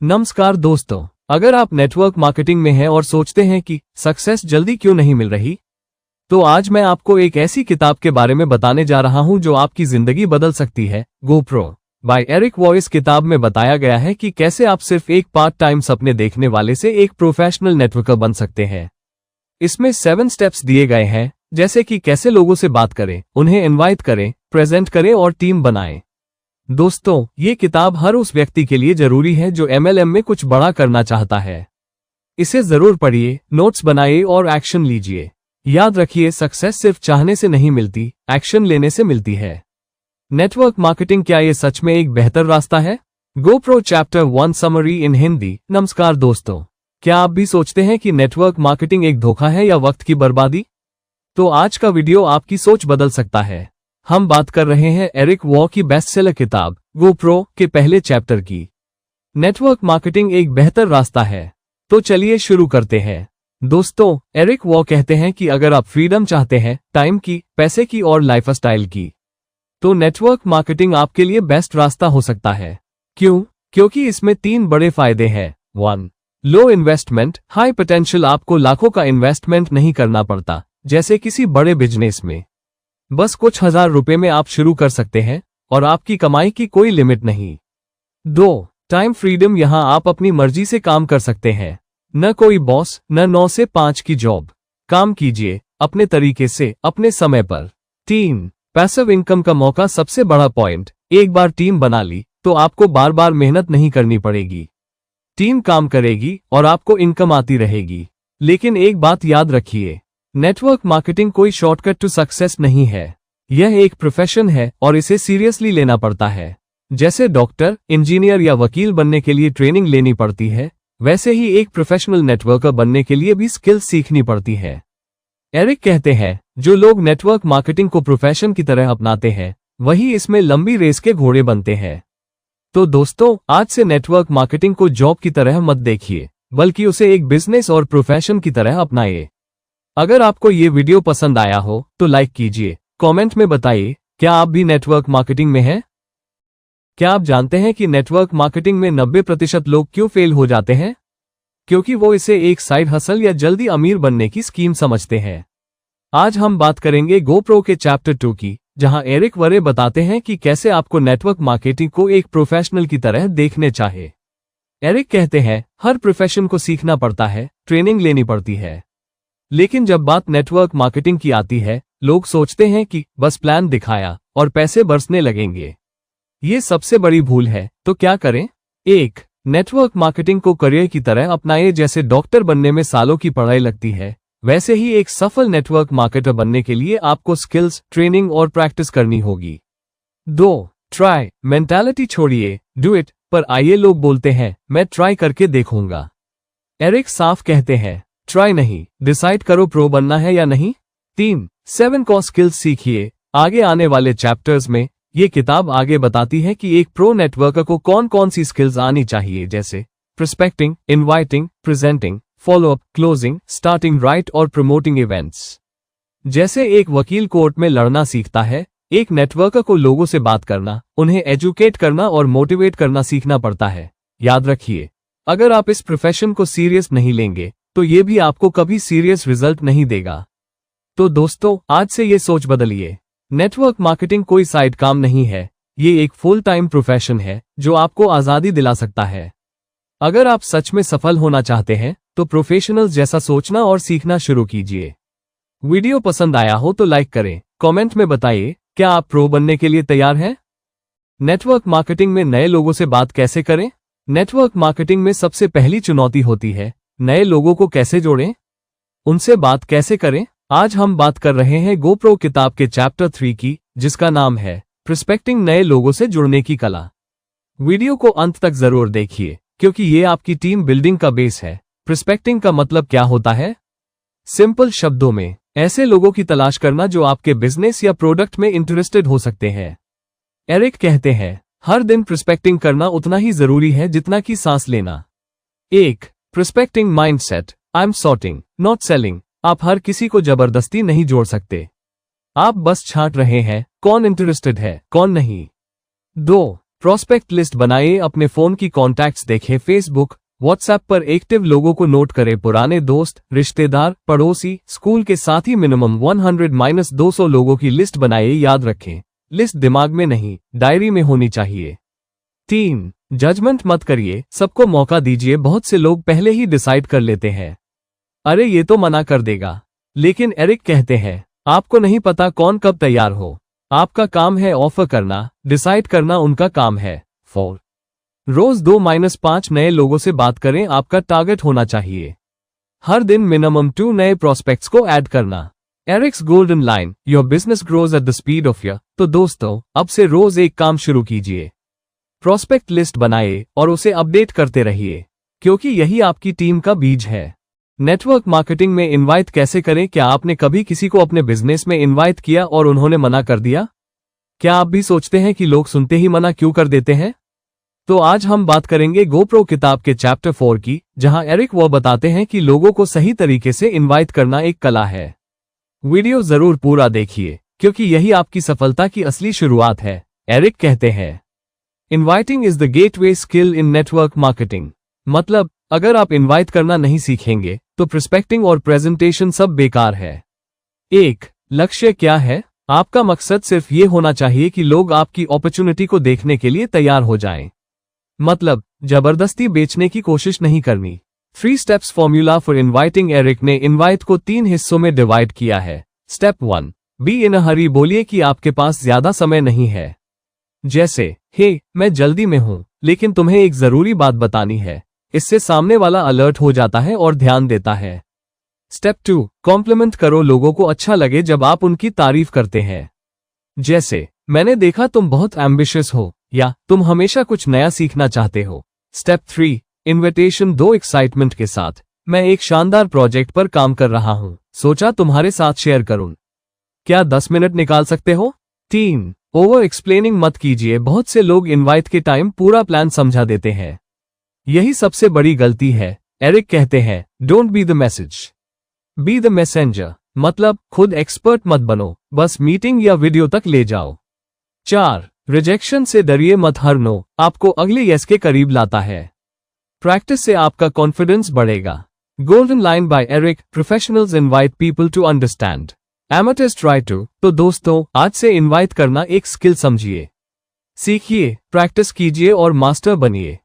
नमस्कार दोस्तों, अगर आप नेटवर्क मार्केटिंग में हैं और सोचते हैं कि सक्सेस जल्दी क्यों नहीं मिल रही, तो आज मैं आपको एक ऐसी किताब के बारे में बताने जा रहा हूं जो आपकी जिंदगी बदल सकती है। GoPro by Eric Worre. इस किताब में बताया गया है कि कैसे आप सिर्फ एक पार्ट टाइम सपने देखने वाले से एक प्रोफेशनल नेटवर्कर बन सकते हैं। इसमें 7 स्टेप्स दिए गए हैं, जैसे कि कैसे लोगों से बात करें, उन्हें इनवाइट करें, प्रेजेंट करें और टीम बनाएं। दोस्तों, ये किताब हर उस व्यक्ति के लिए जरूरी है जो MLM में कुछ बड़ा करना चाहता है। इसे जरूर पढ़िए, नोट्स बनाइए और एक्शन लीजिए। याद रखिए, सक्सेस सिर्फ चाहने से नहीं मिलती, एक्शन लेने से मिलती है। नेटवर्क मार्केटिंग, क्या ये सच में एक बेहतर रास्ता है? GoPro चैप्टर 1 समरी इन हिंदी। नमस्कार दोस्तों, क्या आप भी सोचते हैं कि नेटवर्क मार्केटिंग एक धोखा है या वक्त की बर्बादी? तो आज का वीडियो आपकी सोच बदल सकता है। हम बात कर रहे हैं एरिक वॉ की बेस्टसेलर किताब GoPro के पहले चैप्टर की। नेटवर्क मार्केटिंग एक बेहतर रास्ता है। तो चलिए शुरू करते हैं। दोस्तों, एरिक वॉ कहते हैं कि अगर आप फ्रीडम चाहते हैं, टाइम की, पैसे की और लाइफस्टाइल की, तो नेटवर्क मार्केटिंग आपके लिए बेस्ट रास्ता हो सकता है। क्यों? क्योंकि इसमें 3 बड़े फायदे हैं। 1. लो इन्वेस्टमेंट, हाई पोटेंशियल। आपको लाखों का इन्वेस्टमेंट नहीं करना पड़ता जैसे किसी बड़े बिजनेस में। बस कुछ हजार रुपए में आप शुरू कर सकते हैं और आपकी कमाई की कोई लिमिट नहीं। 2. Time freedom. यहां आप अपनी मर्जी से काम कर सकते हैं। न कोई बॉस, न 9 से 5 की जॉब। काम कीजिए अपने तरीके से, अपने समय पर। 3. पैसिव इनकम का मौका। सबसे बड़ा पॉइंट, एक बार टीम बना ली तो आपको बार बार मेहनत नहीं करनी पड़ेगी। टीम काम करेगी और आपको इनकम आती रहेगी। लेकिन एक बात याद रखिए, नेटवर्क मार्केटिंग कोई शॉर्टकट टू सक्सेस नहीं है। यह एक प्रोफेशन है और इसे सीरियसली लेना पड़ता है। जैसे डॉक्टर, इंजीनियर या वकील बनने के लिए ट्रेनिंग लेनी पड़ती है, वैसे ही एक प्रोफेशनल नेटवर्कर बनने के लिए भी स्किल्स सीखनी पड़ती है। एरिक कहते हैं, जो लोग नेटवर्क मार्केटिंग को प्रोफेशन की तरह अपनाते हैं, वही इसमें लंबी रेस के घोड़े बनते हैं। तो दोस्तों, आज से नेटवर्क मार्केटिंग को जॉब की तरह मत देखिए, बल्कि उसे एक बिजनेस और प्रोफेशन की तरह अपनाइए। अगर आपको ये वीडियो पसंद आया हो तो लाइक कीजिए, कमेंट में बताइए, क्या आप भी नेटवर्क मार्केटिंग में हैं? क्या आप जानते हैं कि नेटवर्क मार्केटिंग में 90% लोग क्यों फेल हो जाते हैं? क्योंकि वो इसे एक साइड हसल या जल्दी अमीर बनने की स्कीम समझते हैं। आज हम बात करेंगे GoPro के चैप्टर 2 की, जहां एरिक वरे बताते हैं कि कैसे आपको नेटवर्क मार्केटिंग को एक प्रोफेशनल की तरह देखने चाहिए। एरिक कहते हैं, हर प्रोफेशन को सीखना पड़ता है, ट्रेनिंग लेनी पड़ती है। लेकिन जब बात नेटवर्क मार्केटिंग की आती है, लोग सोचते हैं कि बस प्लान दिखाया और पैसे बरसने लगेंगे। ये सबसे बड़ी भूल है। तो क्या करें? 1. नेटवर्क मार्केटिंग को करियर की तरह अपनाएं। जैसे डॉक्टर बनने में सालों की पढ़ाई लगती है, वैसे ही एक सफल नेटवर्क मार्केटर बनने के लिए आपको स्किल्स, ट्रेनिंग और प्रैक्टिस करनी होगी। 2. ट्राई मेंटालिटी छोड़िए, डू इट पर आइए। लोग बोलते हैं, मैं ट्राई करके देखूंगा। एरिक साफ कहते हैं, ट्राई नहीं, डिसाइड करो प्रो बनना है या नहीं। 3. 7 को स्किल्स सीखिए। आगे आने वाले चैप्टर्स में ये किताब आगे बताती है कि एक प्रो नेटवर्कर को कौन कौन सी स्किल्स आनी चाहिए, जैसे prospecting, inviting, presenting, follow up, closing, starting right और प्रमोटिंग इवेंट्स। जैसे एक वकील कोर्ट में लड़ना सीखता है, एक नेटवर्कर को लोगों से बात करना, उन्हें एजुकेट करना और मोटिवेट करना सीखना पड़ता है। याद रखिए, अगर आप इस प्रोफेशन को सीरियस नहीं लेंगे तो ये भी आपको कभी सीरियस रिजल्ट नहीं देगा। तो दोस्तों, आज से ये सोच बदलिए। नेटवर्क मार्केटिंग कोई साइड काम नहीं है, ये एक फुल टाइम प्रोफेशन है जो आपको आजादी दिला सकता है। अगर आप सच में सफल होना चाहते हैं तो प्रोफेशनल्स जैसा सोचना और सीखना शुरू कीजिए। वीडियो पसंद आया हो तो लाइक करें, कमेंट में बताइए, क्या आप प्रो बनने के लिए तैयार हैं? नेटवर्क मार्केटिंग में नए लोगों से बात कैसे करें? नेटवर्क मार्केटिंग में सबसे पहली चुनौती होती है, नए लोगों को कैसे जोड़ें, उनसे बात कैसे करें। आज हम बात कर रहे हैं GoPro किताब के चैप्टर 3 की, जिसका नाम है प्रोस्पेक्टिंग, नए लोगों से जुड़ने की कला। वीडियो को अंत तक जरूर देखिए, क्योंकि ये आपकी टीम बिल्डिंग का बेस है। प्रोस्पेक्टिंग का मतलब क्या होता है? सिंपल शब्दों में, ऐसे लोगों की तलाश करना जो आपके बिजनेस या प्रोडक्ट में इंटरेस्टेड हो सकते हैं। एरिक कहते हैं, हर दिन प्रोस्पेक्टिंग करना उतना ही जरूरी है जितना कि सांस लेना। 1. Prospecting mindset. I am sorting, not selling. आप हर किसी को जबरदस्ती नहीं जोड़ सकते। आप बस छांट रहे हैं, कौन इंटरेस्टेड है, कौन नहीं। 2. प्रोस्पेक्ट लिस्ट बनाइए, अपने फोन की कॉन्टैक्ट्स देखें, फेसबुक व्हाट्सएप पर एक्टिव लोगों को नोट करें, पुराने दोस्त, रिश्तेदार, पड़ोसी, स्कूल के साथी, मिनिमम 100-200 लोगों की लिस्ट बनाइए। याद रखें, लिस्ट दिमाग में नहीं, डायरी में होनी चाहिए। 3. जजमेंट मत करिए, सबको मौका दीजिए। बहुत से लोग पहले ही डिसाइड कर लेते हैं, अरे ये तो मना कर देगा। लेकिन एरिक कहते हैं, आपको नहीं पता कौन कब तैयार हो। आपका काम है ऑफर करना, डिसाइड करना उनका काम है। 4. रोज 2-5 नए लोगों से बात करें, आपका टारगेट होना चाहिए हर दिन मिनिमम 2 नए प्रोस्पेक्ट्स को ऐड करना। Eric's golden line, your business grows at the speed of your. तो दोस्तों, अब से रोज एक काम शुरू कीजिए, प्रोस्पेक्ट लिस्ट बनाइए और उसे अपडेट करते रहिए, क्योंकि यही आपकी टीम का बीज है। नेटवर्क मार्केटिंग में इनवाइट कैसे करें? क्या आपने कभी किसी को अपने बिजनेस में इनवाइट किया और उन्होंने मना कर दिया? क्या आप भी सोचते हैं कि लोग सुनते ही मना क्यों कर देते हैं? तो आज हम बात करेंगे गोप्रो किताब के चैप्टर 4 की, जहां एरिक वो बताते हैं कि लोगों को सही तरीके से इनवाइट करना एक कला है। वीडियो जरूर पूरा देखिए, क्योंकि यही आपकी सफलता की असली शुरुआत है। एरिक कहते हैं, inviting is the gateway skill in network marketing. मतलब, अगर आप इनवाइट करना नहीं सीखेंगे तो प्रोस्पेक्टिंग और प्रेजेंटेशन सब बेकार है। 1. लक्ष्य क्या है? आपका मकसद सिर्फ ये होना चाहिए कि लोग आपकी अपॉर्चुनिटी को देखने के लिए तैयार हो जाएं। मतलब, जबरदस्ती बेचने की कोशिश नहीं करनी। 3 steps formula for inviting. Eric ने इनवाइट को 3 हिस्सों में डिवाइड किया है। Step 1, be in a hurry. बोलिए कि आपके पास ज्यादा समय नहीं है। जैसे, हे, मैं जल्दी में हूं, लेकिन तुम्हें एक जरूरी बात बतानी है। इससे सामने वाला अलर्ट हो जाता है और ध्यान देता है। स्टेप 2, कॉम्प्लीमेंट करो। लोगों को अच्छा लगे जब आप उनकी तारीफ करते हैं। जैसे, मैंने देखा तुम बहुत एम्बिशियस हो, या तुम हमेशा कुछ नया सीखना चाहते हो। स्टेप 3, इन्विटेशन दो एक्साइटमेंट के साथ। मैं एक शानदार प्रोजेक्ट पर काम कर रहा हूं, सोचा तुम्हारे साथ शेयर करूं। क्या 10 मिनट निकाल सकते हो? 3, ओवर एक्सप्लेनिंग मत कीजिए। बहुत से लोग इनवाइट के टाइम पूरा प्लान समझा देते हैं। यही सबसे बड़ी गलती है। एरिक कहते हैं, don't be the message, be the messenger. मतलब, खुद एक्सपर्ट मत बनो, बस मीटिंग या वीडियो तक ले जाओ। 4, रिजेक्शन से डरिए मत। हर नो आपको अगले यस के करीब लाता है। प्रैक्टिस से आपका कॉन्फिडेंस बढ़ेगा। Golden line by Eric, professionals invite people to understand, amateurs try to. तो दोस्तों, आज से इनवाइट करना एक स्किल समझिए, सीखिए, प्रैक्टिस कीजिए और मास्टर बनिए।